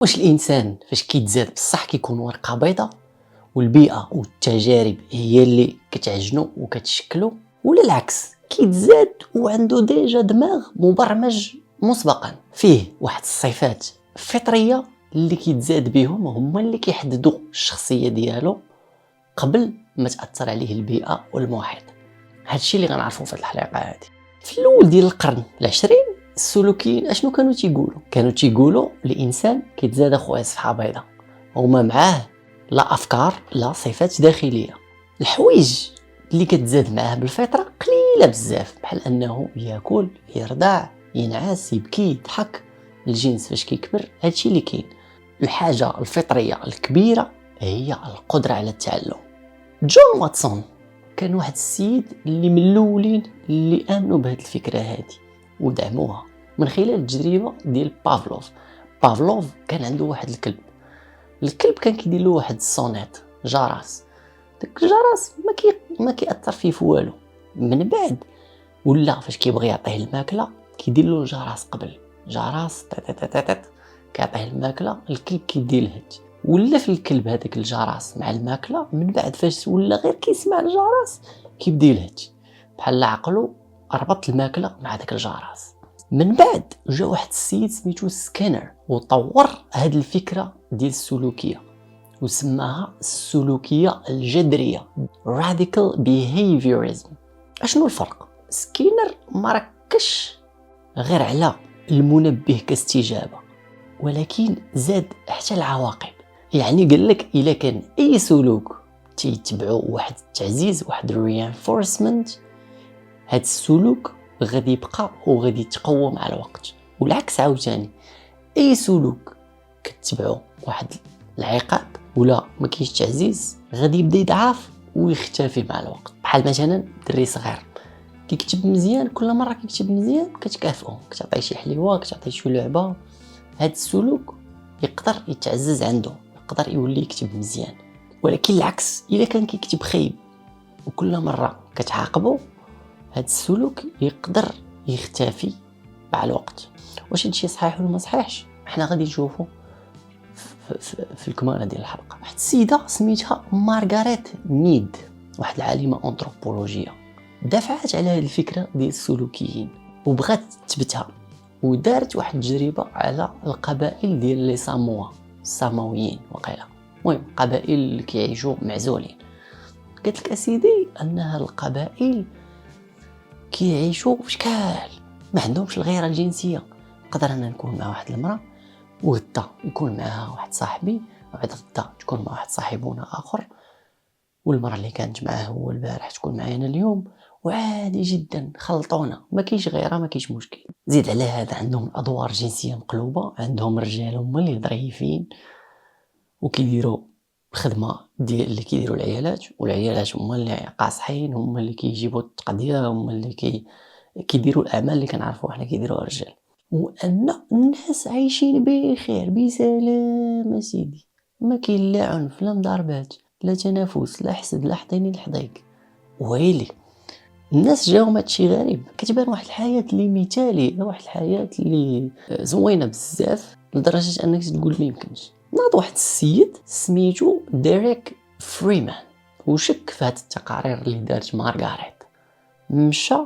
واش الانسان فاش كيتزاد بصح كيكون ورقه بيضاء والبيئه والتجارب هي اللي كتعجنو وكتشكلو، ولا العكس كيتزاد وعنده ديجا دماغ مبرمج مسبقا فيه واحد الصفات فطريه اللي كيتزاد بهم هما اللي كيحددوا الشخصيه ديالو قبل ما تاثر عليه البيئه والمحيط. هادشي اللي غنعرفو في هاد الحلقه هادي. في الاول ديال القرن العشرين السلوكيين اشنو كانوا تيقولوا الانسان كيتزاد اخويا صفحه بيضاء وما معاه لا افكار لا صفات داخليه. الحوايج اللي كتزاد معاه بالفطره قليله بزاف، بحال انه ياكل يرضع ينعس يبكي يضحك. الجنس فاش كيكبر هادشي اللي كاين. الحاجه الفطريه الكبيره هي القدره على التعلم. جون واتسون كان واحد السيد اللي من الاولين اللي امنوا بهذه الفكره هذه ودعموها من خلال التجربه ديال بافلوف كان عنده واحد الكلب كان كيدير له واحد الصونيت جرس. داك الجرس ما كيأثر فيه في والو. من بعد ولا فاش كيبغي يعطيه الماكله كيدير له الجرس قبل جرس كيعطيه الماكله الكلب كيدير الهج. ولا في الكلب هذاك الجرس مع الماكله من بعد فاش ولا غير كيسمع الجرس كيبدا يلهج بحال عقلو ربط الماكله مع داك الجرس. من بعد جا واحد السيد سميتو سكينر وطور هاد الفكره ديال السلوكيه وسماها السلوكيه الجذريه radical behaviorism. اشنو الفرق؟ سكينر ما ركش غير على المنبه كاستجابه ولكن زاد حتى العواقب. يعني قال لك الا كان اي سلوك تيتبعو واحد التعزيز واحد الرينفورسمنت هاد السلوك غادي يبقى وغادي يتقوى مع الوقت، والعكس عاوتاني اي سلوك كتبعو واحد العقاب ولا ما كاينش تعزيز غادي يبدا يضعف ويختفي مع الوقت. بحال مثلا دري صغير كيكتب مزيان كل مره كيكتب مزيان كتكافئو كتعطيه شي حليوه كتعطيه شي لعبه. هاد السلوك يقدر يتعزز عنده يقدر يولي يكتب مزيان. ولكن العكس الا كان كيكتب خايب وكل مره كتعاقبه هاد السلوك يقدر يختفي مع الوقت. واش هادشي صحيح ولا ما صحيحش حنا غادي نشوفو في الكمالة ديال الحلقه. واحد السيده سميتها مارغاريت ميد واحد العالمه انثروبولوجيه دافعت على هذه الفكره ديال السلوكيين وبغات تثبتها ودارت واحد التجربه على القبائل ديال لي السامويين وقيلا المهم قبائل اللي كيعيشوا معزولين. قالت لك اسيدي ان هاد القبائل كيعيشوا في شكال ما عندهمش الغيره الجنسيه. نقدر انا نكون مع واحد المراه وغدا يكون معها واحد صاحبي وعاد غدا تكون مع واحد صاحبنا اخر والمراه اللي كانت معاه هو البارح تكون معانا اليوم وعادي جدا خلطونا ما كاينش غيره ما كاينش مشكل. زيد على هذا عندهم الادوار الجنسيه مقلوبه. عندهم الرجال هما اللي ظريفين وكيديروا الخدمه ديال اللي كيديروا العيالات والعيالات هما اللي قاصحين هما اللي كيجيبوا التقضيه هما اللي كيديروا الاعمال اللي كنعرفوا حنا كيديروها الرجال. وان الناس عايشين بخير بسلام سيدي ما كاين لا عنف لا مضاربات لا تنافس لا حسد لا حطيني الحضيق. ويلي الناس جاهم هادشي غريب كتبان واحد الحياه اللي مثاليه واحد الحياه اللي زوينه بزاف لدرجه انك تقول ما يمكنش. ناض واحد السيد سميتو ديريك فريمان وشك في هاد التقارير اللي دارت مارغاريت مشى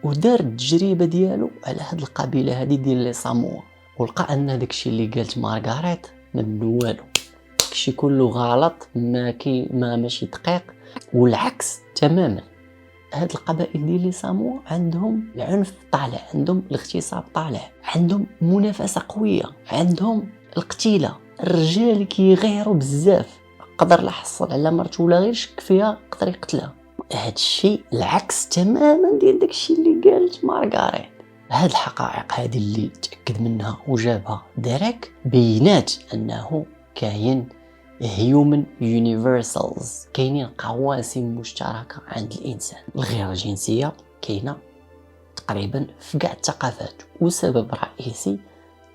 ودار التجربه ديالو على هاد القبيله هادي ديال لي ساموا ولقى ان داكشي اللي قالت مارغاريت من والو داكشي كله غلط ما ماشي دقيق والعكس تماما. هاد القبائل ديال لي ساموا عندهم العنف طالع عندهم الاغتصاب طالع عندهم منافسه قويه عندهم القتيله الرجال كيغيروا بزاف قدر لا حصل على مرته ولا غير شك فيها قدر يقتلها. هاد الشيء العكس تماما ديال داكشي اللي قالت مارغاريت. هاد الحقائق هذه اللي تاكد منها وجابها ديريك بينات انه كاين human universals كاينين قواسم مشتركه عند الانسان. الغيره الجنسيه كاينه تقريبا في كاع الثقافات وسبب رئيسي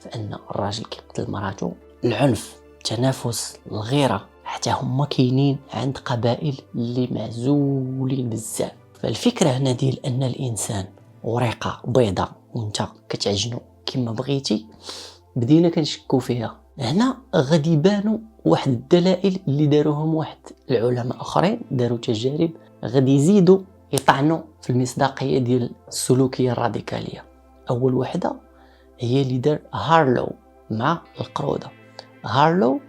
فان الراجل كيقتل مراته. العنف التنافس الغيره حتى هما كاينين عند قبائل اللي معزولين بزاف. فالفكره هنا ديال ان الانسان ورقه بيضاء وانت كتعجنو كما بغيتي بدينا كنشكو فيها. هنا غادي يبانوا واحد الدلائل اللي داروهم واحد العلماء اخرين، داروا تجارب غادي يزيدوا يطعنوا في المصداقيه ديال السلوكيه الراديكاليه. اول وحده هي اللي دار هارلو مع القروده. هارلو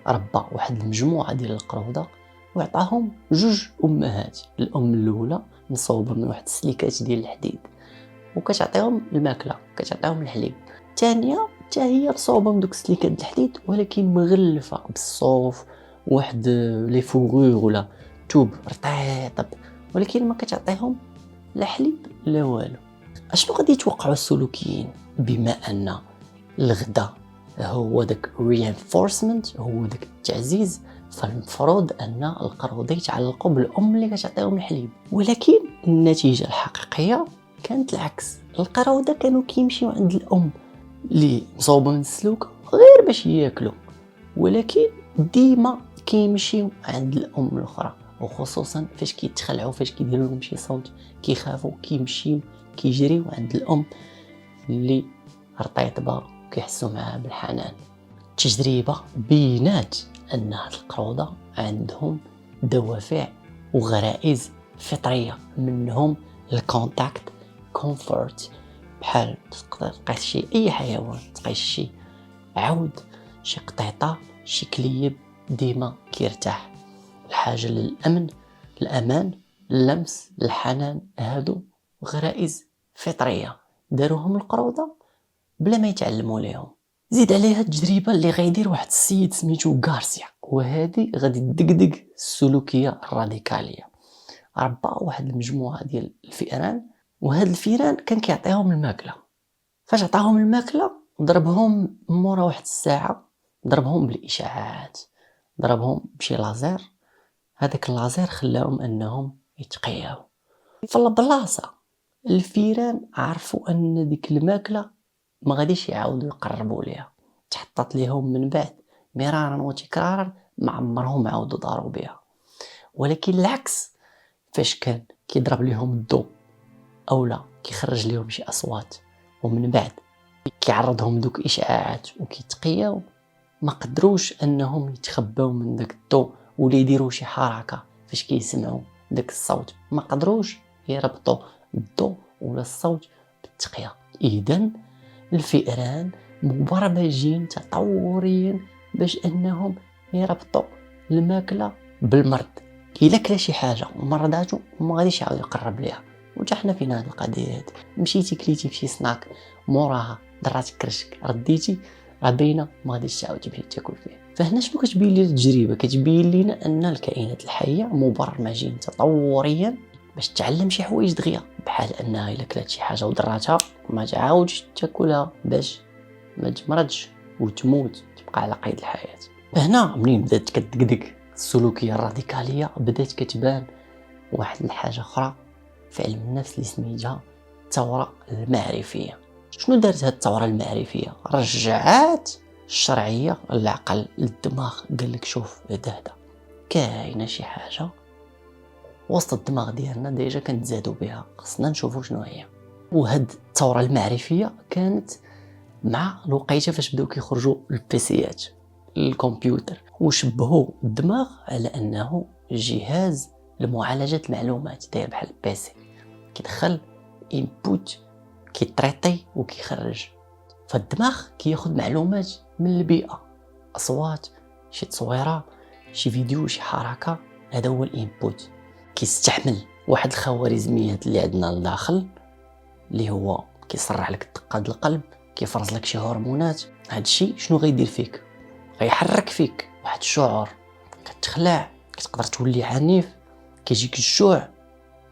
ربى واحد المجموعه ديال القروده وعطاهم جوج امهات. الام الاولى مصوبه من واحد السليكات ديال الحديد وكتعطيهم الماكله، كتعطيهم الحليب. الثانيه حتى هي مصوبه من دوك السليكات ديال الحديد ولكن مغلفه بالصوف، واحد لي فوغور ولا توب رطيب، ولكن ما كتعطيهم لا حليب لا والو. اشنو غادي يتوقعوا السلوكيين بما ان الغدا هو داك reinforcement، هو داك التعزيز؟ فالمفروض ان القرودة يتعلقوا بالام اللي كتعطيهم الحليب، ولكن النتيجه الحقيقيه كانت العكس. القرودة كانوا كيمشيو عند الام اللي مصوبه من السلوك غير باش ياكلوا، ولكن ديما كيمشيو عند الام الاخرى، وخصوصا فاش كيتخلعوا، فاش كيديروا لهم شي صوت كيخافوا كيمشيو كيجريو عند الام اللي رطيطبه كيحسوا معها بالحنان. التجربه بينات ان هاد القرودة عندهم دوافع وغرائز فطريه، منهم الكونتاكت كومفورت، بحال تقدر تقيس شي اي حيوان، تقيس شي عود، شي قطيطه، شي كليب، ديما كيرتاح. الحاجه للامن، الامان، اللمس، الحنان، هادو غرائز فطريه داروهم القرودة بلا ما يتعلموا ليهم. زيد عليها التجربه اللي غيدير واحد السيد سميتو غارسيا، وهذه غادي تدقدق السلوكيه الراديكاليه. ربى واحد المجموعه ديال الفئران، وهاد الفئران كان كيعطيهم الماكله. فاش عطاهم الماكله ضربهم مورا واحد الساعه، ضربهم بالاشعاعات، ضربهم بشي لازير. هذاك اللازير خلاهم انهم يتقياو. فالبلاصه الفيران عرفوا ان ديك الماكله ما غاديش يعاودوا يقربوا ليها، تحطت ليهم من بعد مرارا وتكرارا، ما عمرهم عاودوا ضاروا بها. ولكن العكس، فاش كان كيضرب ليهم الضوء اولا كيخرج ليهم شي اصوات ومن بعد كيعرضهم دوك اشعاعات وكيتقياو، ما قدروش انهم يتخباو من داك الضوء ولا يديروا شي حركه. فاش كيسمعوا داك الصوت ما قدروش يربطوا الضوء ولا الصوت بالتقيا. اذن الفئران مبرمجين تطوريا باش انهم يربطوا الماكله بالمرض. الا كلا شي حاجه مرضاتو ما غاديش يعاود يقرب ليها. وتا حنا فين هاد القضيه هادي، مشيتي كليتي فشي سناك موراها ضراتك كرشك رديتي، راه باينه ما غاديش تعاود تمشي تاكل فيه. فهنا شنو كتبين لي التجربه؟ كتبين لينا ان الكائنات الحيه مبرمجين تطوريا باش تعلم شي حوايج دغيا، بحال انها الا كلات شي حاجه وضراتها ما تعاودش تاكلها باش ما تمرضش وتموت، تبقى على قيد الحياه. هنا منين بدات كتدقدق السلوكيه الراديكاليه، بدات كتبان واحد الحاجه اخرى في علم النفس اللي سميتها الثوره المعرفيه. شنو دارت هاد الثوره المعرفيه؟ رجعات الشرعيه للعقل للدماغ. قال لك شوف هدا كاينه شي حاجه وسط الدماغ ديالنا ديجا كنتزادوا بها، خصنا نشوفوا شنو هي. وهاد الثوره المعرفيه كانت مع الوقيته فاش بداو كيخرجوا البيسيات، الكمبيوتر، وشبهوا الدماغ على انه جهاز لمعالجه المعلومات داير بحال البيسي، كيدخل انبوت كيتريطي وكيخرج. فالدماغ كياخذ معلومات من البيئه، اصوات، شي تصويره، شي فيديو، شي حركه، هذا هو الانبوت. كيستحمل واحد الخوارزميات اللي عندنا لداخل اللي هو كيسرع لك دقه القلب، كيفرز لك شي هرمونات. هذا الشيء شنو غيدير فيك؟ غيحرك فيك واحد الشعور، كتخلع، كتقدر تولي عنيف، كيجيك الجوع.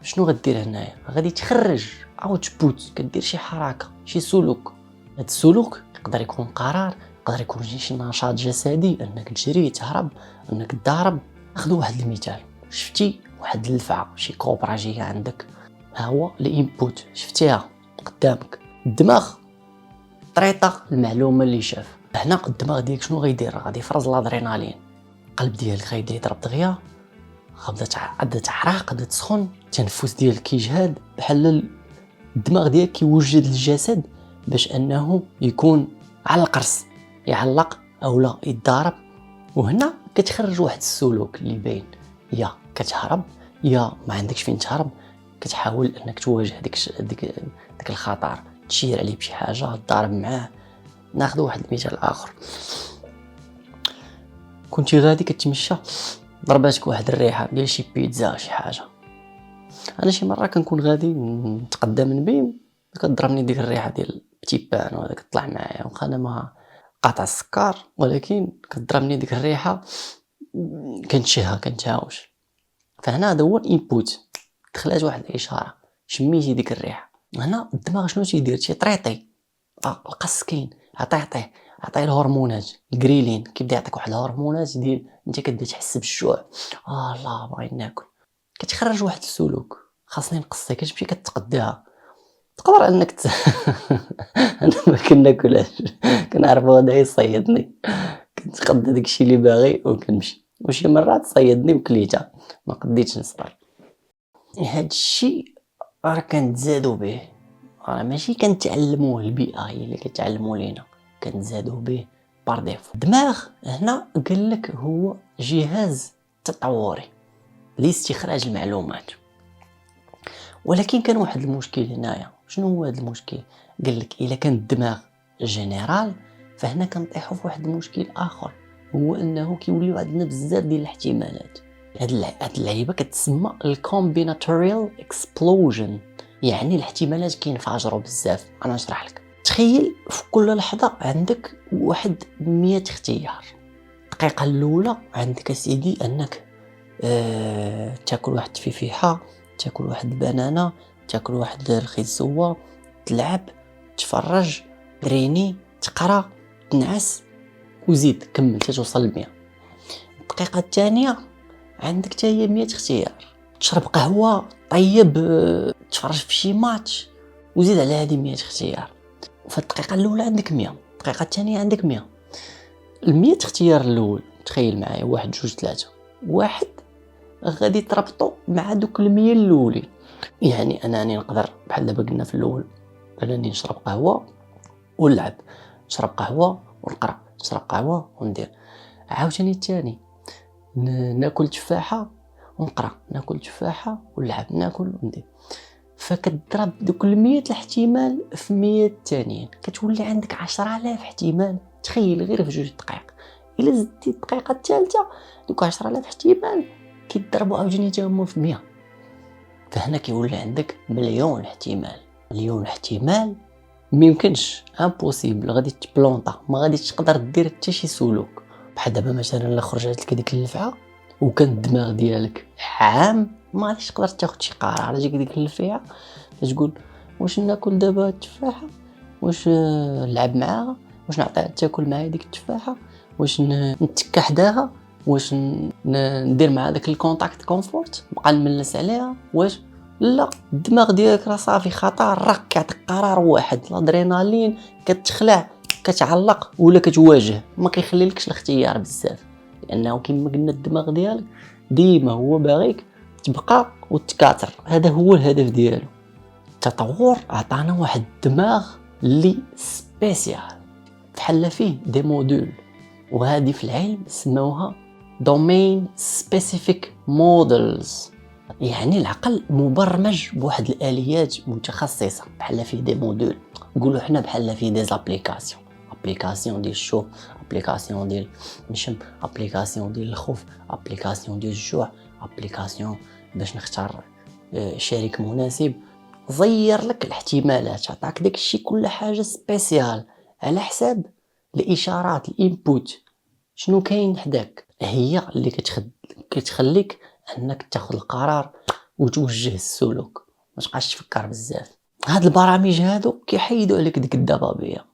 شنو غدير هنايا؟ غادي تخرج اوتبوت، كدير شي حركه، شي سلوك. هذا السلوك يقدر يكون قرار، يقدر يكون شي نشاط جسدي، انك تجري، تهرب، انك تضارب. ناخذ واحد المثال، شفتي واحد الدفعه شي كوبرا جايه عندك، ها هو الانبوت، شفتيها قدامك، الدماغ طريطه المعلومه اللي شاف. هنا الدماغ ديالك شنو غيدير؟ غادي يفرز الادرينالين، القلب ديالك غيبدا يضرب دغيا، غدا تعرق، غدا تسخن، التنفس ديالك كيجهد، بحال الدماغ ديالك كيوجد الجسد باش انه يكون على القرص يعلق او لا يتضارب. وهنا كتخرج واحد السلوك اللي باين، يا كتهرب يا ما عندكش فين تهرب، كتحاول انك تواجه ديك الخطر، تشير عليه بشي حاجه، تضارب معاه. ناخذ واحد المثال اخر، كنتي غادي كتمشى ضرباتك واحد الريحه ديال شي بيتزا شي حاجه. انا شي مره كنكون غادي نتقدى من بين كضربني ديك الريحه ديال بتي بان وهذا كطلع معايا، واخا انا ما قاطع السكر ولكن كضربني ديك الريحه كنتشهها كنتهاوش. فهنا هذا هو الانبوت، دخلات واحد الاشاره، شميتي ديك الريحه. هنا الدماغ شنو تيدير؟ تيطريطي، القص كاين، عطيه الهرمونات الجريلين، كيبدا يعطيك واحد الهرمونات ديال انت كتبدا تحس بالجوع، لا بغيت ناكل، كتخرج واحد السلوك. خاصني نقصي، كتمشي كتقداها. تقدر انك انا ما كناكلهاش، كنعرفو هذا يصيدني، كنتقدى داكشي اللي باغي وكنمشي. وشي مرات صيدني وكليتها، ما قديتش نصبر. هاد الشيء راه كنتزادو به، راه ماشي كنتعلموه، البيئه هي اللي كتعلمو لينا، كنتزادو به بار ديفو. الدماغ هنا قال لك هو جهاز تطوري لاستخراج المعلومات، ولكن كان واحد المشكل هنايا. شنو هو هذا المشكل؟ قال لك الا كان الدماغ جنرال، فهنا كنطيحوا في واحد المشكل اخر، هو انه كيوليو عندنا بزاف ديال الاحتمالات. هاد اللعيبه كتسمى الكومبيناتوريال اكسبلوجن، يعني الاحتمالات كينفجروا بزاف. انا نشرح لك. تخيل في كل لحظه عندك واحد 100 اختيار. الدقيقه الاولى عندك سيدي انك تاكل واحد التفيفيحه، تاكل واحد البنانه، تاكل واحد الخيزوه، تلعب، تفرج، تريني، تقرا، تنعس، وزيد كمل توصل ل 100. الدقيقه الثانيه عندك حتى هي 100 اختيار، تشرب قهوه، طيب، تفرج في شي ماتش، وزيد على هذه 100 اختيار. فالدقيقه الاولى عندك 100، الدقيقه الثانيه عندك 100. ال100 اختيار الاول تخيل معايا، 1 2 3 1 غادي تربطو مع دوك 100 الاولين. يعني انني نقدر بحال دابا قلنا في الاول انني نشرب قهوه ونلعب، نشرب قهوه ونقرا، نشرب قهوه وندير. عاوتاني الثاني ناكل تفاحه ونقرا، ناكل تفاحه ونلعب، ناكل وندير. فكتضرب دوك 100 الاحتمال في 100 الثانيين، كتولي عندك 10,000 احتمال. تخيل غير في 2 دقائق. الا زدتي الدقيقه الثالثه دوك 10,000 احتمال كيضربوا عاوتاني حتى هما في 100. فهنا كيولي عندك مليون احتمال. مليون احتمال ميمكنش، امبوسيبل، غادي تبلونطا، ما غادي تقدر دير حتى شي سلوك. بحال دابا مثلا الا خرجت لك ديك اللفعه وكان الدماغ ديالك عام، ما غاديش تقدر تاخذ شي قرار على ديك اللفعه. تقول واش ناكل دابا التفاحه، واش نلعب معاها، واش نعطيها تاكل معايا ديك التفاحه، واش نتكا حداها، واش ندير مع داك الكونتاكت كومفورت بقى نملس عليها. واش لا، الدماغ ديالك راه صافي خطر، راه كيعطيك قرار واحد، الادرينالين، كتخلع، كتعلق ولا كتواجه، ما كيخليلكش الاختيار بزاف، لانه كما قلنا الدماغ ديالك ديما هو باغيك تبقى وتكاثر، هذا هو الهدف ديالو. التطور عطانا واحد الدماغ اللي سبيسيال، بحال فيه دي موديول، وهذه في العلم سموها domain specific models، يعني العقل مبرمج بواحد الاليات متخصصه. بحال فيه دي موديول، نقولوا حنا بحال فيه دي ابليكاسيون ديال الشوف، ابليكاسيون ديال النشم، ابليكاسيون ديال الخوف، ابليكاسيون ديال الجوع، ابليكاسيون باش نختار شريك مناسب. زير لك الاحتمالات، عطاك داكشي كل حاجه سبيسيال على حساب الاشارات، الانبوت. شنو كاين حداك هي اللي كتخليك انك تاخذ القرار وتوجه السلوك، ما تبقاش تفكر بزاف. هاد البرامج هادو كيحيدوا عليك ديك الضبابيه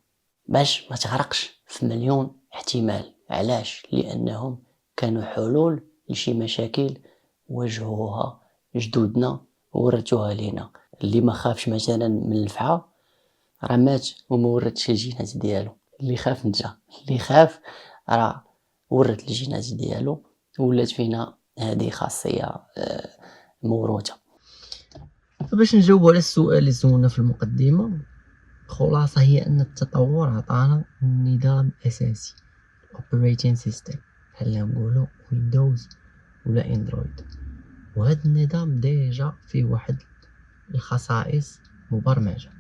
باش ما تغرقش في مليون احتمال. علاش؟ لانهم كانوا حلول لشي مشاكل واجهوها جدودنا وورثوها لينا. اللي ما خافش مثلا من الفعه راه مات وما ورثش الجينات ديالو، اللي خاف نجا، اللي خاف راه ورث الجينات ديالو، ولات فينا هذه خاصيه موروثه. باش نجاوب على السؤال اللي سولنا في المقدمه، الخلاصة هي أن التطور عطانا نظام أساسي operating system بحال نقولو ويندوز ولا اندرويد، وهذا النظام ديجا فيه واحد الخصائص مبرمجة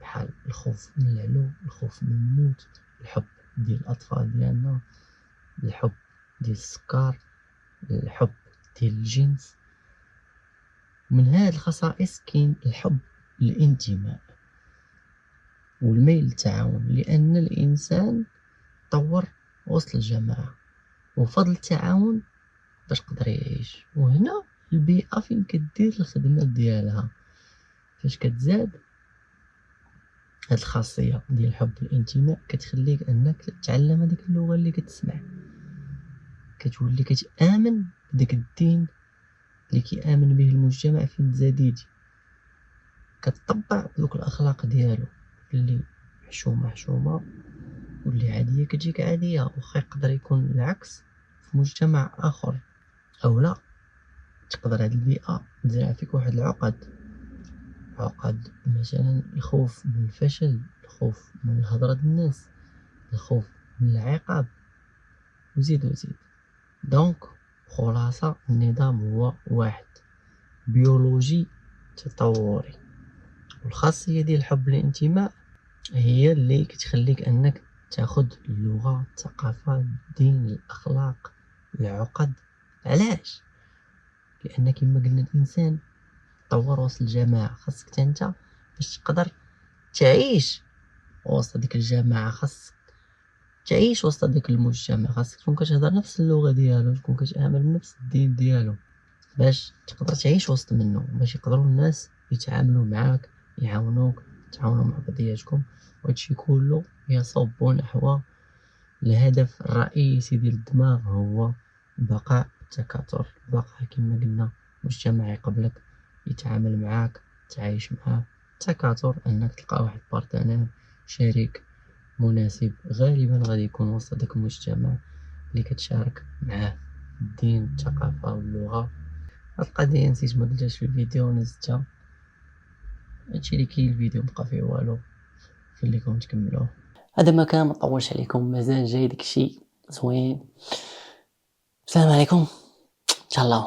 بحال الخوف من العلو، الخوف من الموت، الحب ديال الأطفال ديالنا، الحب ديال السكر، الحب ديال الجنس. من هاد الخصائص كاين الحب الانتماء والميل للتعاون، لأن الإنسان طور وسط الجماعة وفضل التعاون باش قدر يعيش. وهنا البيئة فين كدير الخدمة ديالها، فاش كتزاد هاد الخاصية ديال الحب الانتماء كتخليك انك تتعلم هذيك اللغة اللي كتسمع، كتولي كتآمن بداك الدين اللي كيآمن به المجتمع فين تزاديتي، كتطبع دوك الأخلاق ديالو اللي حشومة حشومة واللي عادية كتجيك عادية، وخا يقدر يكون العكس في مجتمع آخر. أو لا تقدر هاد البيئة تزرع فيك واحد عقد مثلا الخوف من الفشل، الخوف من الهضرة الناس، الخوف من العقاب، وزيد. دونك خلاصة النظام هو واحد بيولوجي تطوري، والخاصية ديال الحب الانتماء هي اللي كتخليك انك تاخد اللغة، الثقافة، الدين، الاخلاق، العقد. علاش؟ لان كما قلنا الانسان طور وسط الجماعة، خاصك حتى انت باش تقدر تعيش وسط ديك الجماعة، خاصك تعيش وسط ديك المجتمع، خاصك تكون كتهضر نفس اللغة ديالو، تكون كتآمن بنفس الدين ديالو باش تقدر تعيش وسط منه، باش يقدروا الناس يتعاملوا معاك، يعاونوك، تعاونوا مع بعضياتكم، وهادشي كله يصب نحو الهدف الرئيسي ديال الدماغ، هو البقاء التكاثر. البقاء كما قلنا مجتمع يقبلك، يتعامل معاك، تعيش معاه، التكاثر انك تلقى واحد بارتنير، شريك مناسب، غالبا غادي يكون وسط داك المجتمع اللي كتشارك معاه الدين، الثقافة واللغة. هاد القضية نسيت ما قلتهاش في الفيديو نزلتها، هادشي اللي كاين الفيديو مبقى فيه والو، خليكم تكملوه. هذا ما كان، ما طولش عليكم، مازال جاي داكشي زوين. السلام عليكم، تهلاو.